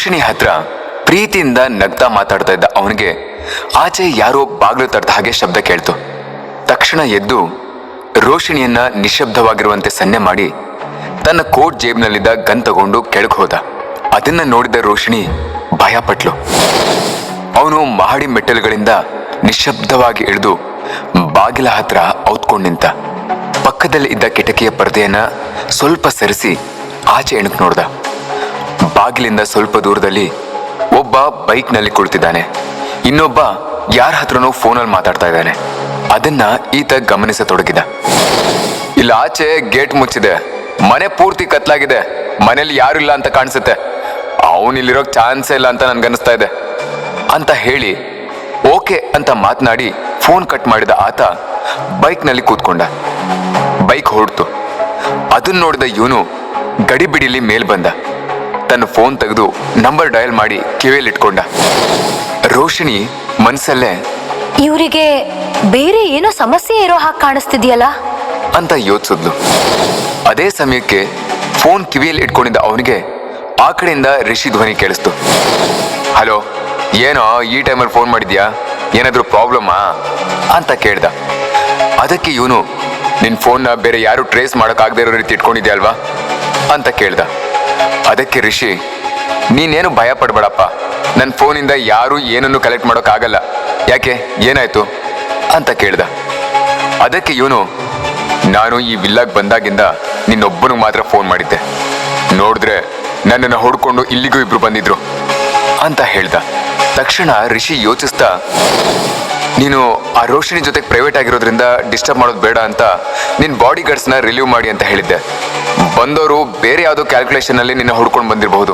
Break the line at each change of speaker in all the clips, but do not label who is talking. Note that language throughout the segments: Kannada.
ರೋಶಿನಿ ಹತ್ರ ಪ್ರೀತಿಯಿಂದ ನಗ್ತಾ ಮಾತಾಡ್ತಾ ಇದ್ದ ಅವನಿಗೆ ಆಚೆ ಯಾರೋ ಬಾಗ್ಲು ತಡ್ದ ಹಾಗೆ ಶಬ್ದ ಕೇಳ್ತು. ತಕ್ಷಣ ಎದ್ದು ರೋಶಿನಿಯನ್ನ ನಿಶಬ್ದವಾಗಿರುವಂತೆ ಸನ್ನೆ ಮಾಡಿ ತನ್ನ ಕೋಟ್ ಜೇಬ್ನಲ್ಲಿದ್ದ ಗನ್ ತಗೊಂಡು ಕೆಳಗೆ ಹೋದ. ಅದನ್ನ ನೋಡಿದ ರೋಶಿನಿ ಭಯಪಟ್ಲು. ಅವನು ಮಹಡಿ ಮೆಟ್ಟಲುಗಳಿಂದ ನಿಶಬ್ದವಾಗಿ ಇಳಿದು ಬಾಗಿಲ ಹತ್ರ ಔತ್ಕೊಂಡು ನಿಂತ. ಪಕ್ಕದಲ್ಲಿ ಇದ್ದ ಕಿಟಕಿಯ ಪರದೆಯನ್ನ ಸ್ವಲ್ಪ ಸರಿಸಿ ಆಚೆ ಎಣಕ್ ನೋಡ್ದ. ಬಾಗಿಲಿಂದ ಸ್ವಲ್ಪ ದೂರದಲ್ಲಿ ಒಬ್ಬ ಬೈಕ್ನಲ್ಲಿ ಕುಳಿತಿದ್ದಾನೆ. ಇನ್ನೊಬ್ಬ ಯಾರ ಹತ್ರನೋ ಫೋನಲ್ಲಿ ಮಾತಾಡ್ತಾ ಇದ್ದಾನೆ. ಅದನ್ನ ಈತ ಗಮನಿಸತೊಡಗಿದ. ಇಲ್ಲ ಆಚೆ ಗೇಟ್ ಮುಚ್ಚಿದೆ, ಮನೆ ಪೂರ್ತಿ ಕತ್ಲಾಗಿದೆ, ಮನೇಲಿ ಯಾರು ಇಲ್ಲ ಅಂತ ಕಾಣಿಸುತ್ತೆ, ಅವನಿಲ್ಲಿರೋಕ್ ಚಾನ್ಸೇ ಇಲ್ಲ ಅಂತ ನನ್ಗನ್ನಿಸ್ತಾ ಇದೆ ಅಂತ ಹೇಳಿ ಓಕೆ ಅಂತ ಮಾತನಾಡಿ ಫೋನ್ ಕಟ್ ಮಾಡಿದ ಆತ ಬೈಕ್ನಲ್ಲಿ ಕೂತ್ಕೊಂಡ. ಬೈಕ್ ಹೊರಡ್ತು. ಅದನ್ನ ನೋಡಿದ ಇವನು ಗಡಿಬಿಡಿಲಿ ಮೇಲ್ ಬಂದ. ತನ್ನ ಫೋನ್ ತೆಗೆದು ನಂಬರ್ ಡಯಲ್ ಮಾಡಿ ಕಿವಿಯಲ್ಲಿ ಇಟ್ಕೊಂಡ. ರೋಶಿನಿ ಮನ್ಸಲ್ಲೇ
ಇವರಿಗೆ ಬೇರೆ ಏನೋ ಸಮಸ್ಯೆ ಇರೋ ಹಾಗೆ ಕಾಣಿಸ್ತಿದ್ಯಲ್ಲ
ಅಂತ ಯೋಚಿಸಿದ್ಲು. ಅದೇ ಸಮಯಕ್ಕೆ ಫೋನ್ ಕಿವಿಯಲ್ಲಿ ಇಟ್ಕೊಂಡಿದ್ದ ಅವನಿಗೆ ಆ ಕಡೆಯಿಂದ ರಿಷಿ ಧ್ವನಿ ಕೇಳಿಸ್ತು. ಹಲೋ, ಏನೋ ಈ ಟೈಮಲ್ಲಿ ಫೋನ್ ಮಾಡಿದ್ಯಾ, ಏನಾದರೂ ಪ್ರಾಬ್ಲಮ್ಮಾ ಅಂತ ಕೇಳ್ದ. ಅದಕ್ಕೆ ಇವನು ನಿನ್ನ ಫೋನ್ನ ಬೇರೆ ಯಾರು ಟ್ರೇಸ್ ಮಾಡೋಕ್ಕಾಗದೇ ಇರೋ ರೀತಿ ಇಟ್ಕೊಂಡಿದ್ಯಾ ಅಲ್ವಾ ಅಂತ ಕೇಳ್ದ. ಅದಕ್ಕೆ ರಿಷಿ, ನೀನೇನು ಭಯ ಪಡಬೇಡಪ್ಪ, ನನ್ನ ಫೋನಿಂದ ಯಾರು ಏನನ್ನು ಕಲೆಕ್ಟ್ ಮಾಡೋಕ್ಕಾಗಲ್ಲ, ಯಾಕೆ ಏನಾಯ್ತು ಅಂತ ಕೇಳ್ದ. ಅದಕ್ಕೆ ಇವನು, ನಾನು ಈ ವಿಲ್ಲಾಗ್ ಬಂದಾಗಿಂದ ನಿನ್ನೊಬ್ಬನಿಗೆ ಮಾತ್ರ ಫೋನ್ ಮಾಡಿದ್ದೆ, ನೋಡಿದ್ರೆ ನನ್ನನ್ನು ಹೊಡ್ಕೊಂಡು ಇಲ್ಲಿಗೂ ಇಬ್ರು ಬಂದಿದ್ರು ಅಂತ ಹೇಳ್ದ. ತಕ್ಷಣ ರಿಷಿ ಯೋಚಿಸ್ತಾ, ನೀನು ಆ ರೋಶಿನಿ ಜೊತೆ ಪ್ರೈವೇಟ್ ಆಗಿರೋದ್ರಿಂದ ಡಿಸ್ಟರ್ಬ್ ಮಾಡೋದು ಬೇಡ ಅಂತ ನಿನ್ನ ಬಾಡಿ ಗಾರ್ಡ್ಸ್ನ ರಿಲೀವ್ ಮಾಡಿ ಅಂತ ಹೇಳಿದ್ದೆ. ಬಂದವರು ಬೇರೆ ಯಾವುದೋ ಕ್ಯಾಲ್ಕುಲೇಷನಲ್ಲಿ ನಿನ್ನ ಹುಡ್ಕೊಂಡು ಬಂದಿರಬಹುದು.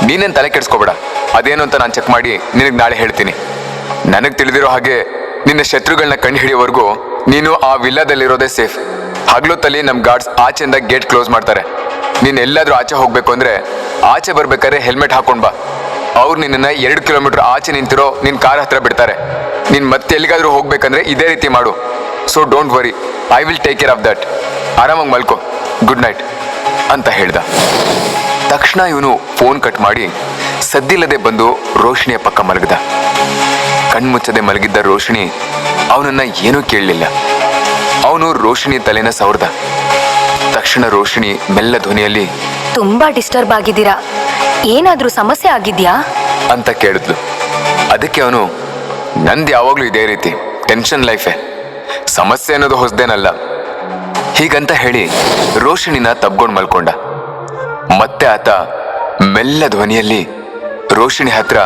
ನೀನೇನು ತಲೆ ಕೆಡಿಸ್ಕೋಬೇಡ, ಅದೇನು ಅಂತ ನಾನು ಚೆಕ್ ಮಾಡಿ ನಿನಗೆ ನಾಳೆ ಹೇಳ್ತೀನಿ. ನನಗೆ ತಿಳಿದಿರೋ ಹಾಗೆ ನಿನ್ನ ಶತ್ರುಗಳನ್ನ ಕಂಡು ಹಿಡಿಯೋವರೆಗೂ ನೀನು ಆ ವಿಲ್ಲಾದಲ್ಲಿರೋದೇ ಸೇಫ್. ಹಗಲೊತ್ತಲ್ಲಿ ನಮ್ಮ ಗಾರ್ಡ್ಸ್ ಆಚೆಯಿಂದ ಗೇಟ್ ಕ್ಲೋಸ್ ಮಾಡ್ತಾರೆ. ನೀನು ಎಲ್ಲಾದರೂ ಆಚೆ ಹೋಗ್ಬೇಕು ಅಂದರೆ ಆಚೆ ಬರ್ಬೇಕಾದ್ರೆ ಹೆಲ್ಮೆಟ್ ಹಾಕೊಂಡು ಬಾ. ಅವ್ರು ನಿನ್ನನ್ನು 2 ಕಿಲೋಮೀಟರ್ ಆಚೆ ನಿಂತಿರೋ ನಿನ್ನ ಕಾರ್ ಹತ್ರ ಬಿಡ್ತಾರೆ. ನೀನು ಮತ್ತೆ ಎಲ್ಲಿಗಾದರೂ ಹೋಗ್ಬೇಕಂದ್ರೆ ಇದೇ ರೀತಿ ಮಾಡು. So don't worry, I will take care of that. ಆರಾಮಾಗಿ ಮಲ್ಕೋ, ಗುಡ್ ನೈಟ್ ಅಂತ ಹೇಳ್ದ. ತಕ್ಷಣ ಇವನು ಫೋನ್ ಕಟ್ ಮಾಡಿ ಸದ್ದಿಲ್ಲದೆ ಬಂದು ರೋಶಿನಿಯ ಪಕ್ಕ ಮಲಗಿದ. ಕಣ್ಮುಚ್ಚದೆ ಮಲಗಿದ್ದ ರೋಶಿನಿ ಅವನನ್ನ ಏನೂ ಕೇಳಲಿಲ್ಲ. ಅವನು ರೋಶಿನಿ ತಲೆನ ಸವರ್ದ. ತಕ್ಷಣ ರೋಶಿನಿ ಮೆಲ್ಲ ಧ್ವನಿಯಲ್ಲಿ,
ತುಂಬಾ ಡಿಸ್ಟರ್ಬ್ ಆಗಿದ್ದೀರಾ, ಏನಾದ್ರೂ ಸಮಸ್ಯೆ ಆಗಿದ್ಯಾ
ಅಂತ ಕೇಳಿದ್ಲು. ಅದಕ್ಕೆ ಅವನು, ನಂದು ಯಾವಾಗ್ಲೂ ಇದೇ ರೀತಿ ಟೆನ್ಷನ್ ಲೈಫೇ, ಸಮಸ್ಯೆ ಅನ್ನೋದು ಹೊಸದೇನಲ್ಲ ಹೀಗಂತ ಹೇಳಿ ರೋಶಿನಿನ ತಬ್ಕೊಂಡು ಮಲ್ಕೊಂಡ. ಮತ್ತೆ ಆತ ಮೆಲ್ಲ ಧ್ವನಿಯಲ್ಲಿ ರೋಶಿನಿ ಹತ್ರ,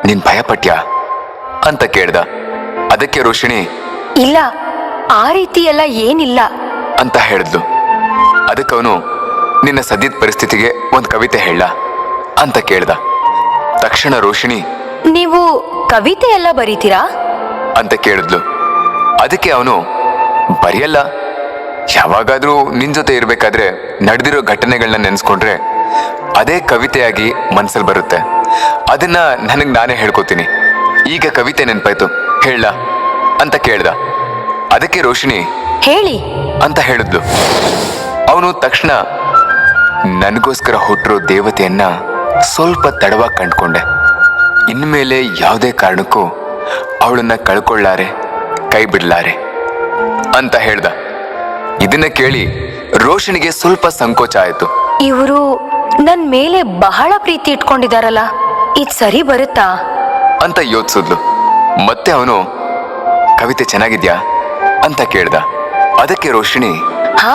ನೀನ್ ಭಯಪಟ್ಯಾ ಅಂತ ಕೇಳ್ದ. ಅದಕ್ಕೆ ರೋಶಿನಿ,
ಇಲ್ಲ, ಆ ರೀತಿ ಎಲ್ಲ ಏನಿಲ್ಲ
ಅಂತ ಹೇಳಿದ್ಲು. ಅದಕ್ಕೆ ಅವನು, ನಿನ್ನ ಸದ್ಯದ ಪರಿಸ್ಥಿತಿಗೆ ಒಂದು ಕವಿತೆ ಹೇಳ ಅಂತ ಕೇಳ್ದ. ತಕ್ಷಣ ರೋಶಿನಿ,
ನೀವು ಕವಿತೆ ಎಲ್ಲ ಬರೀತೀರಾ
ಅಂತ ಕೇಳಿದ್ಲು. ಅದಕ್ಕೆ ಅವನು, ಬರೆಯಲ್ಲ, ಯಾವಾಗಾದ್ರೂ ನಿನ್ ಜೊತೆ ಇರ್ಬೇಕಾದ್ರೆ ನಡೆದಿರೋ ಘಟನೆಗಳನ್ನ ನೆನೆಸ್ಕೊಂಡ್ರೆ ಅದೇ ಕವಿತೆಯಾಗಿ ಮನ್ಸಲ್ಲಿ ಬರುತ್ತೆ. ಅದನ್ನ ನನಗೆ ನಾನೇ ಹೇಳ್ಕೊತೀನಿ. ಈಗ ಕವಿತೆ ನೆನ್ಪಾಯ್ತು, ಹೇಳ ಅಂತ ಕೇಳ್ದ. ಅದಕ್ಕೆ ರೋಶಿನಿ,
ಹೇಳಿ
ಅಂತ ಹೇಳಿದ್ಲು. ಅವನು ತಕ್ಷಣ, ನನಗೋಸ್ಕರ ಹುಟ್ಟಿರೋ ದೇವತೆಯನ್ನ ಸ್ವಲ್ಪ ತಡವಾಗಿ ಕಂಡ್ಕೊಂಡೆ. ಇನ್ಮೇಲೆ ಯಾವುದೇ ಕಾರಣಕ್ಕೂ ಅವಳನ್ನ ಕಳ್ಕೊಳ್ಳಾರೆ, ಕೈ ಬಿಡ್ಲಾರೆ ಅಂತ ಹೇಳ್ದ. ಇದನ್ನ ಕೇಳಿ ರೋಶಿನಿಗೆ ಸ್ವಲ್ಪ ಸಂಕೋಚ ಆಯ್ತು.
ಇವರು ನನ್ ಮೇಲೆ ಬಹಳ ಪ್ರೀತಿ ಇಟ್ಕೊಂಡಿದಾರಲ್ಲ, ಇದ್ ಸರಿ ಬರುತ್ತಾ
ಅಂತ ಯೋಚಿಸಿದ್ಲು. ಮತ್ತೆ ಅವನು, ಕವಿತೆ ಚೆನ್ನಾಗಿದ್ಯಾ ಅಂತ ಕೇಳ್ದ. ಅದಕ್ಕೆ ರೋಶಿನಿ,
ಹಾ,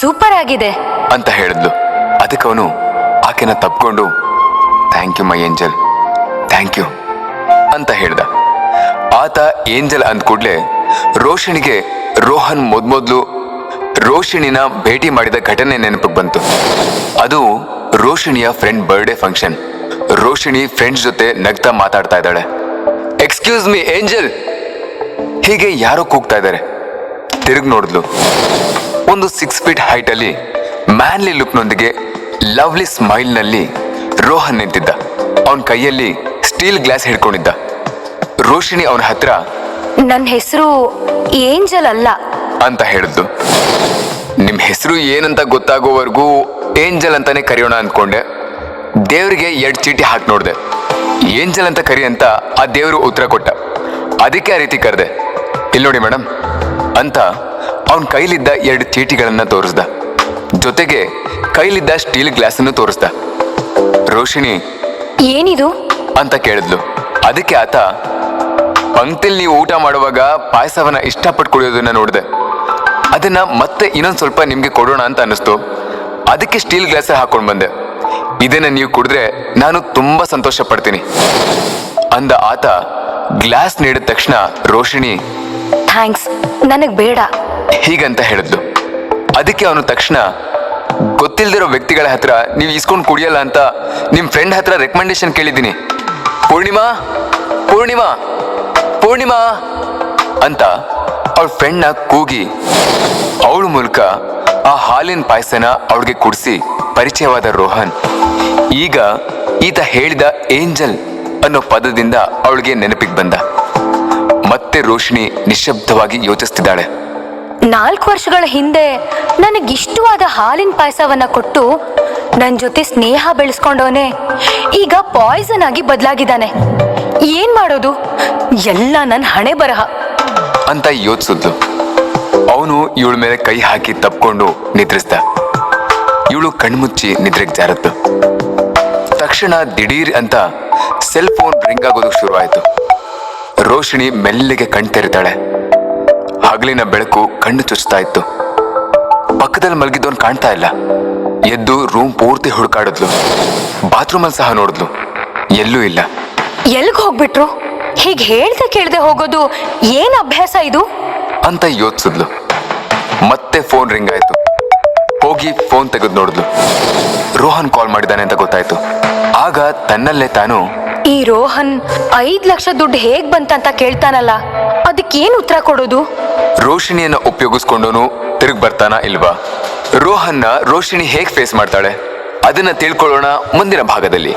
ಸೂಪರ್ ಆಗಿದೆ
ಅಂತ ಹೇಳಿದ್ಲು. ಅದಕ್ಕೆ ಅವನು ಆಕೆನ ತಪ್ಕೊಂಡು, thank you my angel, thank you ಅಂತ ಹೇಳ್ದ. ಆತ ಏಂಜಲ್ ಅಂದ ಕೂಡ್ಲೆ ರೋಶಿನಿಗೆ ರೋಹನ್ ಮೊದ್ಮೊದ್ಲು ರೋಶಿನಿನ ಭೇಟಿ ಮಾಡಿದ ಘಟನೆ ನೆನಪಿಗೆ ಬಂತು. ಅದು ರೋಶಿನಿಯ friend birthday function. Roshini friends ಜೊತೆ ನಗ್ತಾ ಮಾತಾಡ್ತಾ ಇದ್ದಾಳೆ. ಎಕ್ಸ್ಕ್ಯೂಸ್ ಮೀ ಏಂಜಲ್, ಹೀಗೆ ಯಾರೋ ಕೂಗ್ತಾ ಇದ್ದಾರೆ. ತಿರುಗಿ ನೋಡಿದ್ಲು. ಒಂದು 6 ಫೀಟ್ ಹೈಟ್ ಅಲ್ಲಿ ಮ್ಯಾನ್ಲಿ ಲುಕ್ನೊಂದಿಗೆ ಲವ್ಲಿ ಸ್ಮೈಲ್ ನಲ್ಲಿ ರೋಹನ್ ನಿಂತಿದ್ದ. ಅವನ ಕೈಯಲ್ಲಿ ಸ್ಟೀಲ್ ಗ್ಲಾಸ್ ಹಿಡ್ಕೊಂಡಿದ್ದ. ರೋಶಿನಿ ಅವನ ಹತ್ರ,
ನನ್ನ ಹೆಸರು ಏಂಜಲ್ ಅಲ್ಲ
ಅಂತ ಹೇಳಿದ್ಲು. ನಿಮ್ ಹೆಸರು ಏನಂತ ಗೊತ್ತಾಗೋವರೆಗೂ ಏಂಜಲ್ ಅಂತಾನೆ ಕರೆಯೋಣ ಅಂದ್ಕೊಂಡೆ. ದೇವರಿಗೆ 2 ಚೀಟಿ ಹಾಕಿ ನೋಡ್ದೆ. ಏಂಜಲ್ ಅಂತ ಕರಿ ಅಂತ ಆ ದೇವರು ಉತ್ತರ ಕೊಟ್ಟ. ಅದಕ್ಕೆ ಆ ರೀತಿ ಕರೆದೆ. ಇಲ್ಲಿ ನೋಡಿ ಮೇಡಮ್ ಅಂತ ಅವನ ಕೈಲಿದ್ದ 2 ಚೀಟಿಗಳನ್ನ ತೋರಿಸ್ದ. ಜೊತೆಗೆ ಕೈಲಿದ್ದ ಸ್ಟೀಲ್ ಗ್ಲಾಸ್ ಅನ್ನು ತೋರಿಸ್ದ. ರೋಶಿನಿ
ಏನಿದು
ಅಂತ ಕೇಳಿದ್ಲು. ಅದಕ್ಕೆ ಆತ, ಪಂಕ್ತಿಲ್ ನೀವು ಊಟ ಮಾಡುವಾಗ ಪಾಯಸವನ್ನ ಇಷ್ಟಪಟ್ಟು ಕುಡಿಯೋದನ್ನ ನೋಡಿದೆ. ಅದನ್ನ ಮತ್ತೆ ಇನ್ನೊಂದು ಸ್ವಲ್ಪ ನಿಮ್ಗೆ ಕೊಡೋಣ ಅಂತ ಅನ್ನಿಸ್ತು. ಅದಕ್ಕೆ ಸ್ಟೀಲ್ ಗ್ಲಾಸ್ ಹಾಕೊಂಡು ಬಂದೆ. ಇದನ್ನ ನೀವು ಕುಡಿದ್ರೆ ನಾನು ತುಂಬಾ ಸಂತೋಷ ಪಡ್ತೀನಿ ಅಂದ ಆತ. ಗ್ಲಾಸ್ ನೀಡಿದ ತಕ್ಷಣ ರೋಶಿನಿ
ಥ್ಯಾಂಕ್ಸ್, ನನಗ್ ಬೇಡ.
ಹೀಗಂತ ಹೇಳಿದ್ಲು. ಅದಕ್ಕೆ ಅವನು ತಕ್ಷಣ, ಗೊತ್ತಿಲ್ದಿರೋ ವ್ಯಕ್ತಿಗಳ ಹತ್ರ ನೀವು ಇಸ್ಕೊಂಡು ಕುಡಿಯಲ್ಲ ಅಂತ ನಿಮ್ ಫ್ರೆಂಡ್ ಹತ್ರ ರೆಕಮೆಂಡೇಶನ್ ಕೇಳಿದ್ದೀನಿ. ಪೂರ್ಣಿಮಾ ಪೂರ್ಣಿಮಾ ಪೂರ್ಣಿಮಾ ಅಂತ ಅವಳ ಫ್ರೆಂಡ್ನ ಕೂಗಿ ಅವಳ ಮೂಲಕ ಆ ಹಾಲಿನ ಪಾಯಸನ ಅವಳಿಗೆ ಕುಡಿಸಿ ಪರಿಚಯವಾದ ರೋಹನ್ ಈಗ ಈತ ಹೇಳಿದ ಏಂಜಲ್ ಅನ್ನೋ ಪದದಿಂದ ಅವಳಿಗೆ ನೆನಪಿಗೆ ಬಂದ. ಮತ್ತೆ ರೋಶಿನಿ ನಿಶ್ಶಬ್ದವಾಗಿ ಯೋಚಿಸ್ತಿದ್ದಾಳೆ.
4 ವರ್ಷಗಳ ಹಿಂದೆ ನನಗಿಷ್ಟವಾದ ಹಾಲಿನ ಪಾಯಸವನ್ನ ಕೊಟ್ಟು ನನ್ ಜೊತೆ ಸ್ನೇಹ ಬೆಳೆಸ್ಕೊಂಡವನೇ ಈಗ ಪಾಯ್ಸನ್ ಆಗಿ ಬದಲಾಗಿದ್ದಾನೆ. ಏನ್ ಮಾಡೋದು? ಎಲ್ಲ ನನ್ನ ಹಣೆ ಬರಹ
ಅಂತ ಯೋಚಿಸಿದ್ಲು. ಅವನು ಇವಳ ಮೇಲೆ ಕೈ ಹಾಕಿ ತಪ್ಕೊಂಡು ನಿದ್ರಿಸ್ದ. ಇವಳು ಕಣ್ಮುಚ್ಚಿ ನಿದ್ರೆಗೆ ಜಾರದ್ದು. ತಕ್ಷಣ ದಿಢೀರ್ ಅಂತ ಸೆಲ್ ಫೋನ್ ರಿಂಗ್ ಆಗೋದಕ್ಕೆ ಶುರುವಾಯಿತು. ರೋಶಿನಿ ಮೆಲ್ಲಿಗೆ ಕಣ್ ತೆರಿತಾಳೆ. ಹಗಲಿನ ಬೆಳಕು ಕಣ್ಣು ಚುಚ್ತಾ ಇತ್ತು. ಪಕ್ಕದಲ್ಲಿ ಮಲಗಿದ್ದವನ್ ಕಾಣ್ತಾ ಇಲ್ಲ. ಎದ್ದು ರೂಮ್ ಪೂರ್ತಿ ಹುಡುಕಾಡಿದ್ಲು. ಬಾತ್ರೂಮಲ್ಲಿ ಸಹ ನೋಡಿದ್ಲು, ಎಲ್ಲೂ ಇಲ್ಲ.
ಎಲ್ಗ್ ಹೋಗ್ಬಿಟ್ರು? ಹೀಗ್ ಹೇಳ್ದೆ ಕೇಳ್ದೆ ಹೋಗೋದು ಏನ್ ಅಭ್ಯಾಸ ಇದು
ಅಂತ ಯೋಚಿಸಿದ್ಲು. ಮತ್ತೆ ಫೋನ್ ರಿಂಗ್ ಆಯ್ತು. ಹೋಗಿ ಫೋನ್ ತೆಗೆದು ನೋಡಿದ್ಲು. ರೋಹನ್ ಕಾಲ್ ಮಾಡಿದಾನೆ ಅಂತ ಗೊತ್ತಾಯ್ತು. ಆಗ ತನ್ನಲ್ಲೇ ತಾನು,
ಈ ರೋಹನ್ 5 ಲಕ್ಷ ದುಡ್ಡು ಹೇಗ್ ಬಂತಂತ ಕೇಳ್ತಾನಲ್ಲ, ಅದಕ್ಕೇನ್ ಉತ್ತರ ಕೊಡೋದು?
ರೋಶಿನಿಯನ್ನ ಉಪಯೋಗಿಸ್ಕೊಂಡೋನು ತಿರುಗ್ ಬರ್ತಾನ ಇಲ್ವಾ? ರೋಹನ್ನ ರೋಶಿನಿ ಹೇಗ್ ಫೇಸ್ ಮಾಡ್ತಾಳೆ ಅದನ್ನ ತಿಳ್ಕೊಳ್ಳೋಣ ಮುಂದಿನ ಭಾಗದಲ್ಲಿ.